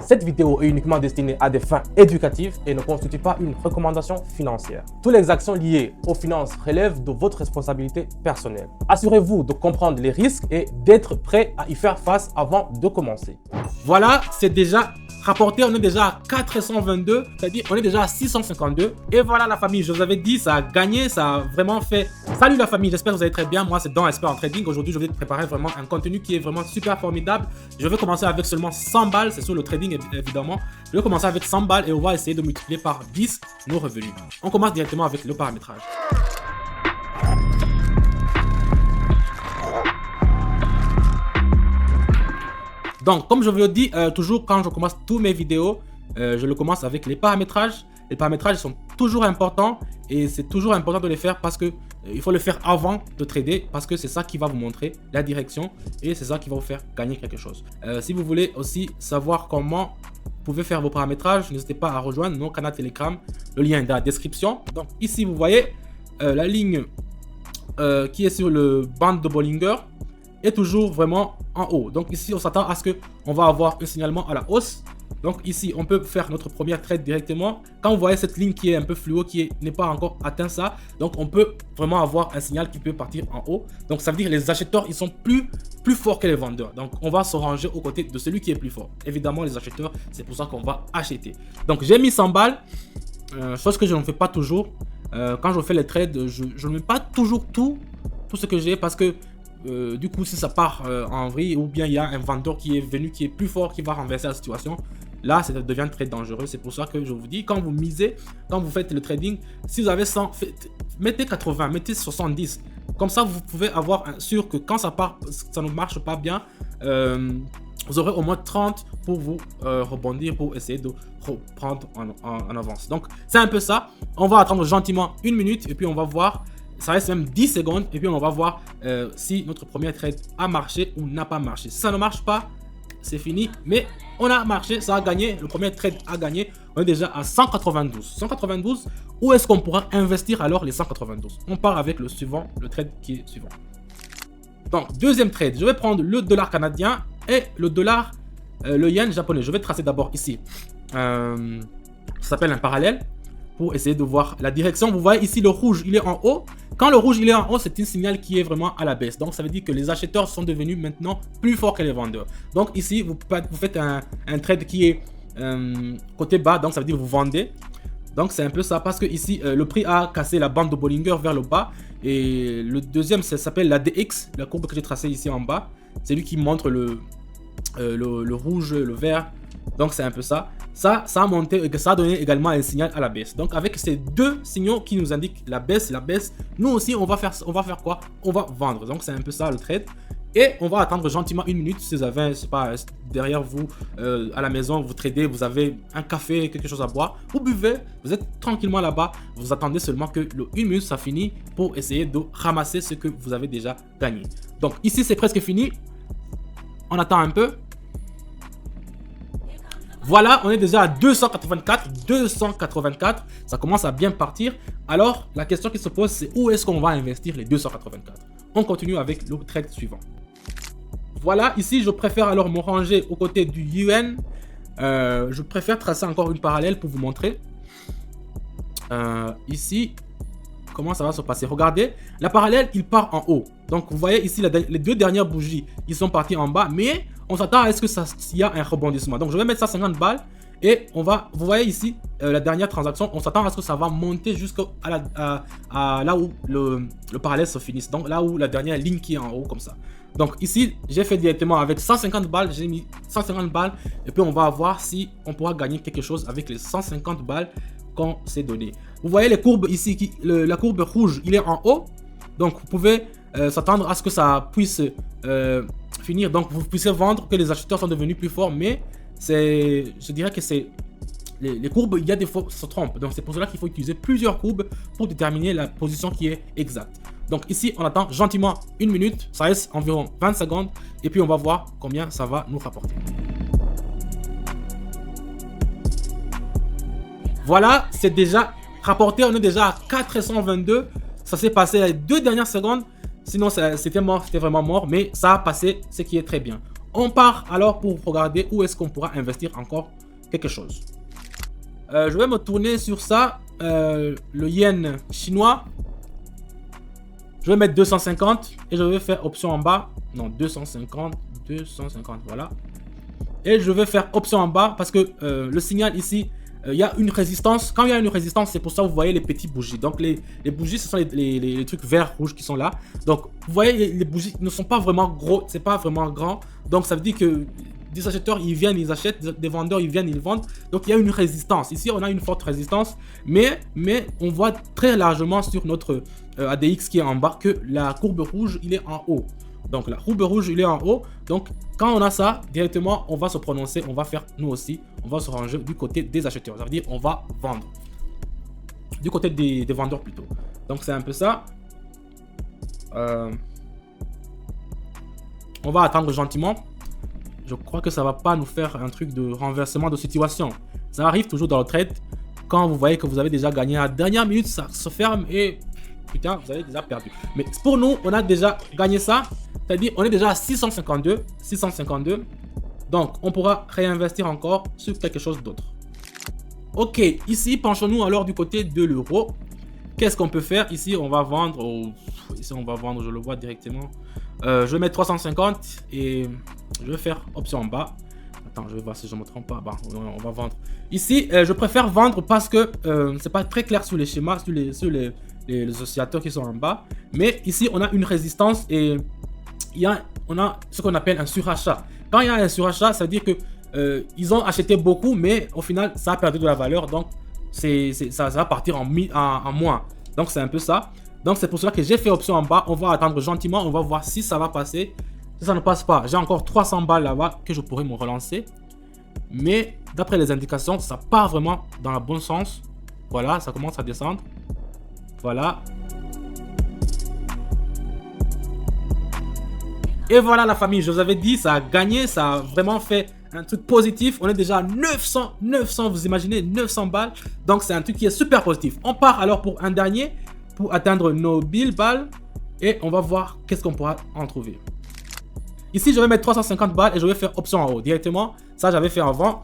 Cette vidéo est uniquement destinée à des fins éducatives et ne constitue pas une recommandation financière. Toutes les actions liées aux finances relèvent de votre responsabilité personnelle. Assurez-vous de comprendre les risques et d'être prêt à y faire face avant de commencer. Voilà, c'est déjà rapporté, on est déjà à 422, c'est-à-dire on est déjà à 652. Et voilà la famille, je vous avais dit, ça a gagné, ça a vraiment fait. Salut la famille, j'espère que vous allez très bien. Moi c'est Don Expert en Trading. Aujourd'hui je vais te préparer vraiment un contenu qui est vraiment super formidable. Je vais commencer avec seulement 100 balles, c'est sur le trading évidemment. Je vais commencer avec 100 balles et on va essayer de multiplier par 10 nos revenus. On commence directement avec le paramétrage. Donc, comme je vous le dis, toujours quand je commence tous mes vidéos, je le commence avec les paramétrages. Les paramétrages sont toujours importants et c'est toujours important de les faire parce que il faut le faire avant de trader parce que c'est ça qui va vous montrer la direction et c'est ça qui va vous faire gagner quelque chose. Si vous voulez aussi savoir comment vous pouvez faire vos paramétrages, n'hésitez pas à rejoindre mon canal Telegram. Le lien est dans la description. Donc ici, vous voyez la ligne qui est sur le band de Bollinger est toujours vraiment en haut. Donc ici, on s'attend à ce qu'on va avoir un signalement à la hausse. Donc ici, on peut faire notre première trade directement. Quand vous voyez cette ligne qui est un peu fluo, qui n'est pas encore atteint ça, donc on peut vraiment avoir un signal qui peut partir en haut. Donc ça veut dire que les acheteurs, ils sont plus forts que les vendeurs. Donc on va se ranger aux côtés de celui qui est plus fort. Évidemment, les acheteurs, c'est pour ça qu'on va acheter. Donc j'ai mis 100 balles, chose que je ne fais pas toujours. Quand je fais les trades, je ne mets pas toujours tout ce que j'ai parce que du coup, si ça part en vrille ou bien il y a un vendeur qui est venu, qui est plus fort, qui va renverser la situation, là, ça devient très dangereux. C'est pour ça que je vous dis, quand vous misez, quand vous faites le trading, si vous avez 100, mettez 80, mettez 70. Comme ça, vous pouvez avoir sûr que quand ça part, ça ne marche pas bien, vous aurez au moins 30 pour vous rebondir, pour essayer de reprendre en avance. Donc, c'est un peu ça. On va attendre gentiment 1 minute et puis on va voir. Ça reste même 10 secondes et puis on va voir si notre premier trade a marché ou n'a pas marché. Si ça ne marche pas, c'est fini. Mais on a marché, ça a gagné. Le premier trade a gagné. On est déjà à 192. 192, où est-ce qu'on pourra investir alors les 192? On part avec le suivant, le trade qui est suivant. Donc, deuxième trade. Je vais prendre le dollar canadien et le dollar, le yen japonais. Je vais tracer d'abord ici. Ça s'appelle un parallèle. Pour essayer de voir la direction. Vous voyez ici le rouge, il est en haut. Quand le rouge il est en haut, c'est un signal qui est vraiment à la baisse. Donc ça veut dire que les acheteurs sont devenus maintenant plus forts que les vendeurs. Donc ici, vous faites un trade qui est côté bas. Donc ça veut dire que vous vendez. Donc c'est un peu ça parce que ici, le prix a cassé la bande de Bollinger vers le bas. Et le deuxième, ça s'appelle la DX, la courbe que j'ai tracée ici en bas. C'est lui qui montre le rouge, le vert. Donc c'est un peu ça. Ça a monté, ça a donné également un signal à la baisse. Donc avec ces deux signaux qui nous indiquent la baisse, nous aussi on va faire quoi? On va vendre. Donc c'est un peu ça le trade. Et on va attendre gentiment 1 minute. Si vous avez, je sais pas, derrière vous, à la maison, vous tradez, vous avez un café, quelque chose à boire, vous buvez, vous êtes tranquillement là-bas, vous attendez seulement que le 1 minute ça finit pour essayer de ramasser ce que vous avez déjà gagné. Donc ici c'est presque fini. On attend un peu. Voilà, on est déjà à 284, ça commence à bien partir. Alors, la question qui se pose, c'est où est-ce qu'on va investir les 284? On continue avec le trade suivant. Voilà, ici, je préfère alors me ranger aux côtés du yuan. Je préfère tracer encore une parallèle pour vous montrer. Ici, comment ça va se passer? Regardez, la parallèle, il part en haut. Donc, vous voyez ici, les deux dernières bougies, ils sont partis en bas, mais on s'attend à ce qu'il y a un rebondissement. Donc, je vais mettre ça 50 balles et on va, vous voyez ici, la dernière transaction, on s'attend à ce que ça va monter jusqu'à là où le parallèle se finisse. Donc, là où la dernière ligne qui est en haut, comme ça. Donc, ici, j'ai fait directement avec 150 balles, j'ai mis 150 balles et puis on va voir si on pourra gagner quelque chose avec les 150 balles qu'on s'est donné. Vous voyez les courbes ici, la courbe rouge, il est en haut. Donc, vous pouvez s'attendre à ce que ça puisse finir. Donc, vous puissiez vendre, que les acheteurs sont devenus plus forts. Mais je dirais que c'est les courbes, il y a des fois, se trompent. Donc, c'est pour cela qu'il faut utiliser plusieurs courbes pour déterminer la position qui est exacte. Donc, ici, on attend gentiment 1 minute. Ça reste environ 20 secondes. Et puis, on va voir combien ça va nous rapporter. Voilà, c'est déjà rapporté. On est déjà à 422. Ça s'est passé les 2 dernières secondes. Sinon, c'était mort, c'était vraiment mort. Mais ça a passé, ce qui est très bien. On part alors pour regarder où est-ce qu'on pourra investir encore quelque chose. Je vais me tourner sur ça, le yen chinois. Je vais mettre 250 et je vais faire option en bas. Non, 250, voilà. Et je vais faire option en bas parce que le signal ici, il y a une résistance. Quand il y a une résistance, c'est pour ça que vous voyez les petits bougies. Donc les bougies, ce sont les trucs verts, rouges qui sont là. Donc vous voyez, les bougies ne sont pas vraiment gros, c'est pas vraiment grand. Donc ça veut dire que des acheteurs, ils viennent, ils achètent, des vendeurs, ils viennent, ils vendent. Donc il y a une résistance. Ici, on a une forte résistance, mais on voit très largement sur notre ADX qui est en bas que la courbe rouge, il est en haut. Donc la courbe rouge, il est en haut. Donc quand on a ça, directement, on va se prononcer, on va faire nous aussi, on va se ranger du côté des acheteurs. Ça veut dire on va vendre. Du côté des vendeurs plutôt. Donc c'est un peu ça. On va attendre gentiment. Je crois que ça va pas nous faire un truc de renversement de situation. Ça arrive toujours dans le trade. Quand vous voyez que vous avez déjà gagné à la dernière minute, ça se ferme et putain, vous avez déjà perdu. Mais pour nous, on a déjà gagné ça. C'est-à-dire, on est déjà à 652. Donc, on pourra réinvestir encore sur quelque chose d'autre. Ok, ici, penchons-nous alors du côté de l'euro. Qu'est-ce qu'on peut faire? Ici, on va vendre. Ici, on va vendre, je le vois directement. Je vais mettre 350 et je vais faire option en bas. Attends, je vais voir si je ne me trompe pas. Bah, on va vendre. Ici, je préfère vendre parce que c'est pas très clair sur les schémas, sur les oscillateurs qui sont en bas. Mais ici, on a une résistance et on a ce qu'on appelle un surachat. Quand il y a un surachat, ça veut dire que ils ont acheté beaucoup, mais au final, ça a perdu de la valeur. Donc, ça va partir en moins. Donc, c'est un peu ça. Donc, c'est pour cela que j'ai fait option en bas. On va attendre gentiment. On va voir si ça va passer. Si ça ne passe pas, j'ai encore 300 balles là-bas que je pourrais me relancer. Mais d'après les indications, ça part vraiment dans le bon sens. Voilà, ça commence à descendre. Voilà. Et voilà la famille, je vous avais dit, ça a gagné, ça a vraiment fait un truc positif. On est déjà à 900, vous imaginez, 900 balles. Donc c'est un truc qui est super positif. On part alors pour un dernier, pour atteindre nos 1000 balles. Et on va voir qu'est-ce qu'on pourra en trouver. Ici, je vais mettre 350 balles et je vais faire option en haut directement. Ça, j'avais fait avant.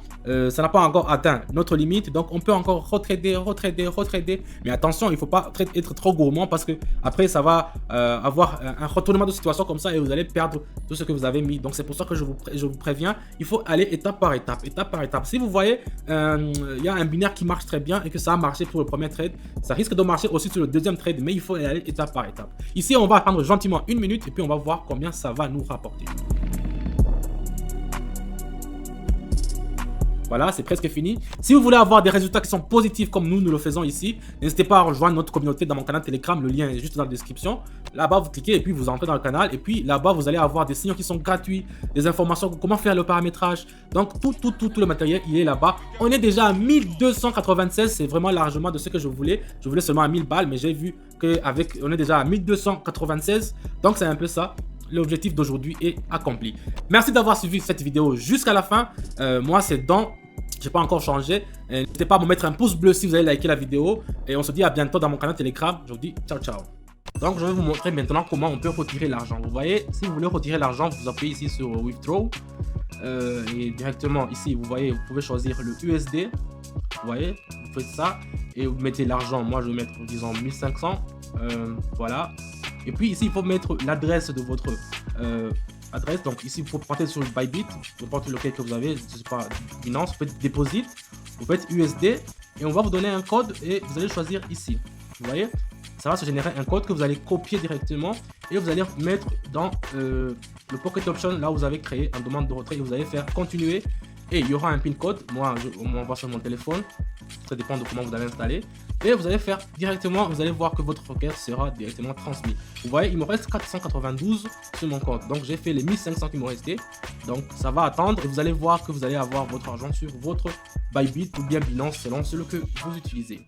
Ça n'a pas encore atteint notre limite. Donc, on peut encore retrader. Mais attention, il ne faut pas être trop gourmand parce que après, ça va avoir un retournement de situation comme ça et vous allez perdre tout ce que vous avez mis. Donc, c'est pour ça que je vous préviens. Il faut aller étape par étape. Si vous voyez, il y a un binaire qui marche très bien et que ça a marché pour le premier trade, ça risque de marcher aussi sur le deuxième trade, mais il faut aller étape par étape. Ici, on va attendre gentiment 1 minute et puis on va voir combien ça va nous rapporter. Voilà, c'est presque fini. Si vous voulez avoir des résultats qui sont positifs comme nous le faisons ici, n'hésitez pas à rejoindre notre communauté dans mon canal Telegram. Le lien est juste dans la description. Là-bas, vous cliquez et puis vous entrez dans le canal. Et puis là-bas, vous allez avoir des signaux qui sont gratuits, des informations, comment faire le paramétrage. Donc, tout le matériel, il est là-bas. On est déjà à 1296. C'est vraiment largement de ce que je voulais. Je voulais seulement à 1000 balles, mais j'ai vu qu'on est déjà à 1296. Donc, c'est un peu ça. L'objectif d'aujourd'hui est accompli. Merci d'avoir suivi cette vidéo jusqu'à la fin. Moi, c'est Don. Je n'ai pas encore changé. N'hésitez pas à me mettre un pouce bleu si vous avez liké la vidéo. Et on se dit à bientôt dans mon canal Telegram. Je vous dis ciao, ciao. Donc, je vais vous montrer maintenant comment on peut retirer l'argent. Vous voyez, si vous voulez retirer l'argent, vous appuyez ici sur Withdraw. Et directement ici, vous voyez, vous pouvez choisir le USD. Vous voyez, vous faites ça. Et vous mettez l'argent. Moi, je vais mettre, disons, 1500. Voilà. Et puis ici, il faut mettre l'adresse de votre adresse. Donc ici, il faut prendre sur le Bybit, n'importe lequel que vous avez, je sais pas, Binance, vous faites Deposit, vous faites USD et on va vous donner un code et vous allez choisir ici. Vous voyez, ça va se générer un code que vous allez copier directement et vous allez mettre dans le Pocket Option, là où vous avez créé une demande de retrait et vous allez faire continuer. Et il y aura un PIN code, moi on m'envoie sur mon téléphone, ça dépend de comment vous l'avez installé. Et vous allez faire directement, vous allez voir que votre requête sera directement transmise. Vous voyez, il me reste 492 sur mon compte, donc j'ai fait les 1500 qui m'ont resté. Donc ça va attendre et vous allez voir que vous allez avoir votre argent sur votre Bybit ou bien Binance selon ce que vous utilisez.